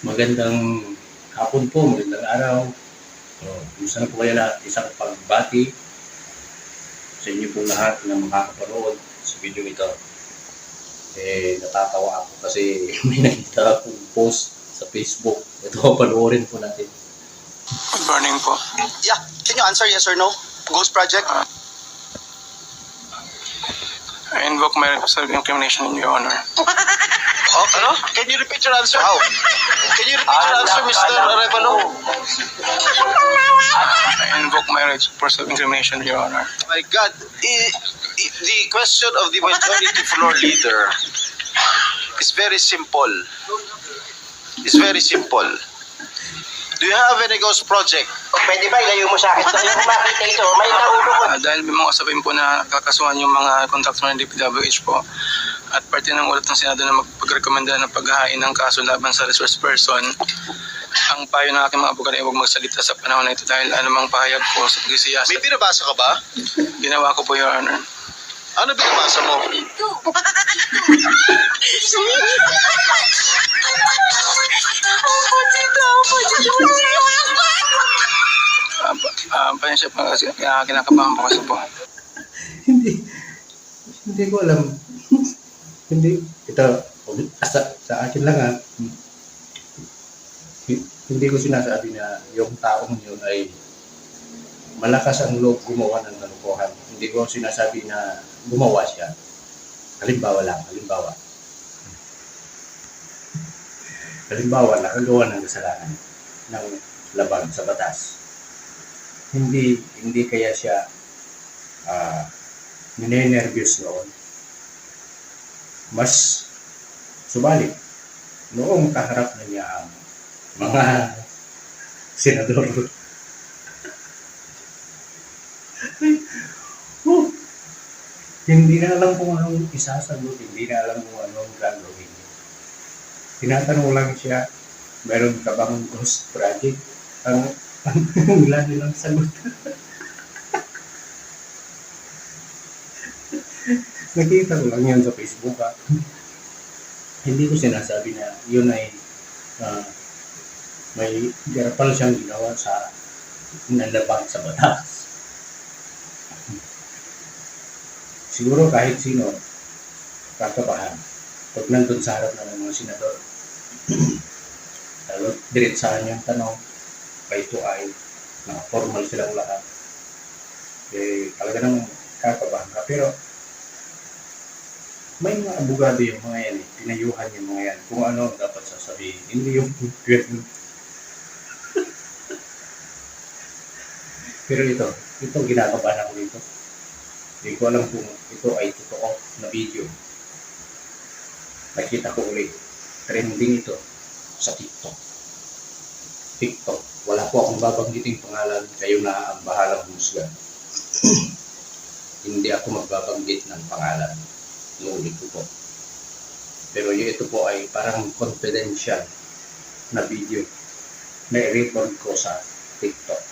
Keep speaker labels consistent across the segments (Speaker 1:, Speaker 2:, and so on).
Speaker 1: Magandang hapon po, magandang araw. So, kumusta na po kayo lahat? Isang pagbati sa inyo po lahat na makakapanood sa video ito. Natatawa ako kasi may nakita akong post sa Facebook. Ito, panoorin po natin.
Speaker 2: Good morning po.
Speaker 3: Yeah, can you answer yes or no? Ghost Project?
Speaker 2: I invoke my self-incrimination in your honor.
Speaker 3: Okay. Ano? Can you repeat your answer? How? Can you repeat your answer, Mr. Arevalo?
Speaker 2: I invoke my right for self-incrimination in your honor.
Speaker 3: My God, the question of the majority floor leader is very simple. It's very simple. Do you have any ghost project?
Speaker 4: Pwede ba ilayo mo sa akin? Dahil kung makita ito, may naulo ko.
Speaker 2: Dahil may mga usapin po na kakasuhan yung mga kontraktor ng DPWH po at parte ng ulat ng Senado na magpagrekomenda ng paghahain ng kaso laban sa resource person, ang payo ng aking mga abogado ay huwag magsalita sa panahon na ito dahil anumang pahayag po sa pagsisiyasat.
Speaker 3: May binabasa ka ba?
Speaker 2: Ginawa ko po, Your Honor.
Speaker 3: Ano binabasa mo?
Speaker 2: Pasensya po kasi kinakabahan po kasi po.
Speaker 1: Hindi ko alam. Hindi. Ito, sa akin lang hindi ko sinasabi na yung taong yun ay malakas ang loob gumawa ng kalokohan. Hindi ko sinasabi na gumawa siya. Halimbawa, nakagawa ng kasalanan ng labag sa batas. Hindi kaya siya ninenervyos noon. Mas subalit, noong kaharap na niya ang mga senador. Hindi na alam kung anong isasagot, hindi na alam kung anong gagawin. Tinatanong lang siya, meron ka bang ghost project? Ang wala nilang sagot. Nakita ko lang yan sa Facebook. Hindi ko sinasabi na yun ay may garapal siyang ginawa sa nalabag sa batas. Siguro kahit sino kakabahan pag nandun sa harap ng mga senador. Lalo diretsahan niyang tanong, ito ay formal silang lahat. Talaga namang kakabahan ka. Pero may mga abogado yung mga yan, pinayuhan yung mga yan kung ano ang dapat sasabihin. Hindi yung pero ito ginakabahan ako dito. Hindi ko alam kung ito ay totoo na video. Nakita ko ulit. Trending ito sa TikTok. Wala po akong babanggiting pangalan. Kayo na ang bahalang husga. Hindi ako magbabanggit ng pangalan. Nuulit ko po. Pero ito po ay parang confidential na video na i-record ko sa TikTok.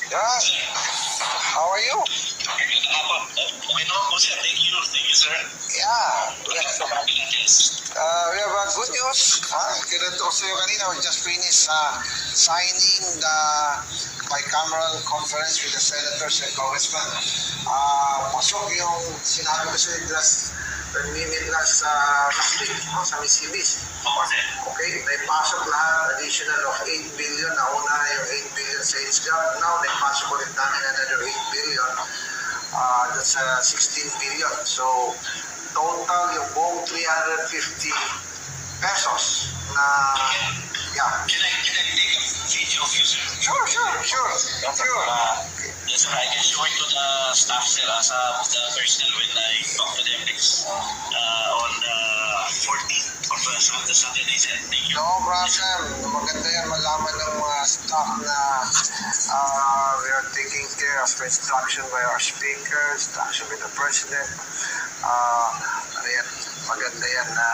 Speaker 5: Yeah. How are you?
Speaker 6: Okay naman po sir. Thank you, sir.
Speaker 5: Yeah. We have good news. Kinento ko sa'yo kanina, we just finished signing the bicameral conference with the senators and congressmen. Pasok yung sinabi ko sa last week sa Misibis. Okay, naipasok lahat, additional of 8 billion. Nauna na yung 8 billion sa HGAP. Now, naipasok ulit namin another 8 billion. That's 16 billion. So, total yung buong 350 pesos na, yeah.
Speaker 6: Can I take a video of you, sir?
Speaker 5: Sure.
Speaker 6: Yes, sir. I can show it to the staff, sir, sa the personnel when I talk to them next on the 14th of the Saturday, sir. Thank you.
Speaker 5: No problem. Maganda yan malaman ng mga staff na we are taking care of instruction by our speaker, instruction by the president. Maganda yan na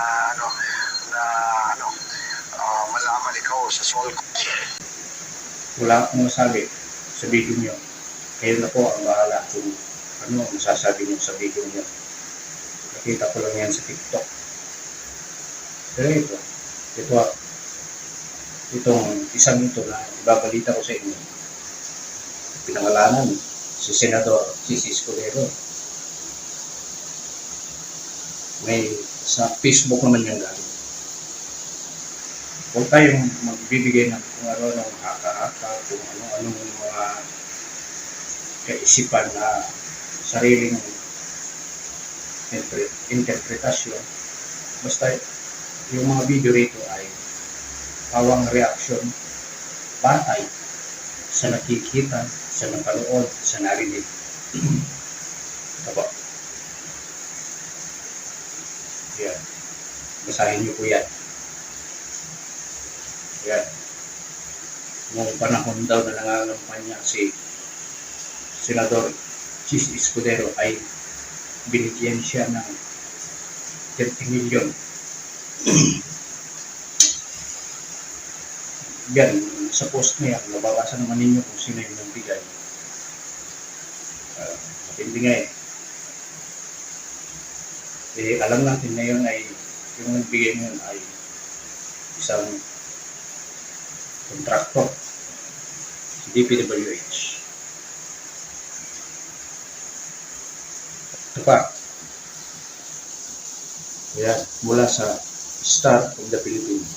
Speaker 5: malaman ikaw sa SOL.
Speaker 1: Wala akong masabi sa video niyo. Kayo na po ang bahala kung ano ang masasabi niyo sa video niyo. Nakita ko lang yan sa TikTok. Pero itong isang ito na ibabalita ko sa inyo, pinangalanan si Senador Chis Escudero. May sa Facebook naman yung galing. Huwag tayong magbibigay ng kung ano-ano haka-haka, kung ano-anong mga kaisipan na sariling interpretasyon. Basta yung mga video rito ay pawang reaksyon batay sa nakikita, sa napanood, sa narinig. Ito po. Yan. Basahin niyo po yan. Yan. Noong panahon daw na nangangampanya si Senador Chis Escudero ay binigyan siya ng 30 million. Yan, sa post na yan, nabawasan naman ninyo kung sino yung nagbigay. Matindi nga eh. Alam natin na yun ay, yung nagbigay ngayon ay isang kontraktor, si DPWH. Ito pa. Yan, mula sa Star of the Philippines.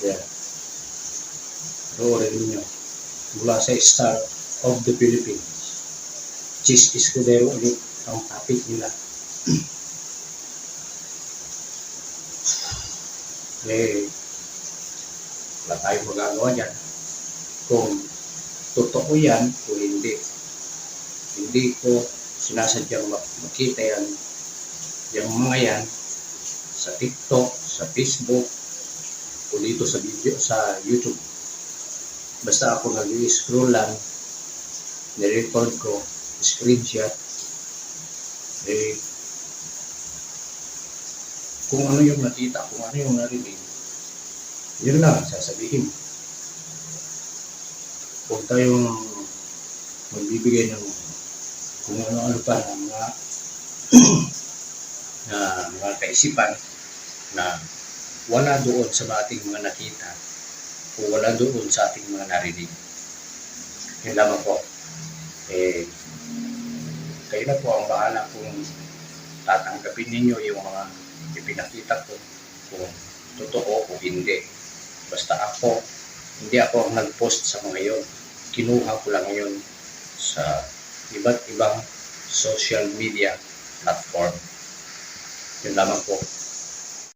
Speaker 1: Yan. Roorin ninyo. Mula sa Star of the Philippines. Chis Escudero ulit ang topic nila. Wala tayong magagawa dyan. Kung totoo yan o hindi. Hindi ko sinasadyang makita yan, yung mga yan sa TikTok, sa Facebook, o dito sa video, sa YouTube. Basta ako nag-scroll lang, nirecord ko, screenshot, kung ano yung nakita, kung ano yung narinig, yun lang sasabihin. Huwag tayong magbibigay ng kung ano-ano pa ng mga kaisipan na wala doon sa ating mga nakita o wala doon sa ating mga narinig. Yun lamang po. Kayo na po ang bahala kung tatanggapin ninyo yung mga ipinakita ko kung totoo o hindi. Basta hindi ako ang nag-post sa mga yon. Kinuha ko lang yun sa iba't ibang social media platform. Yun lamang po.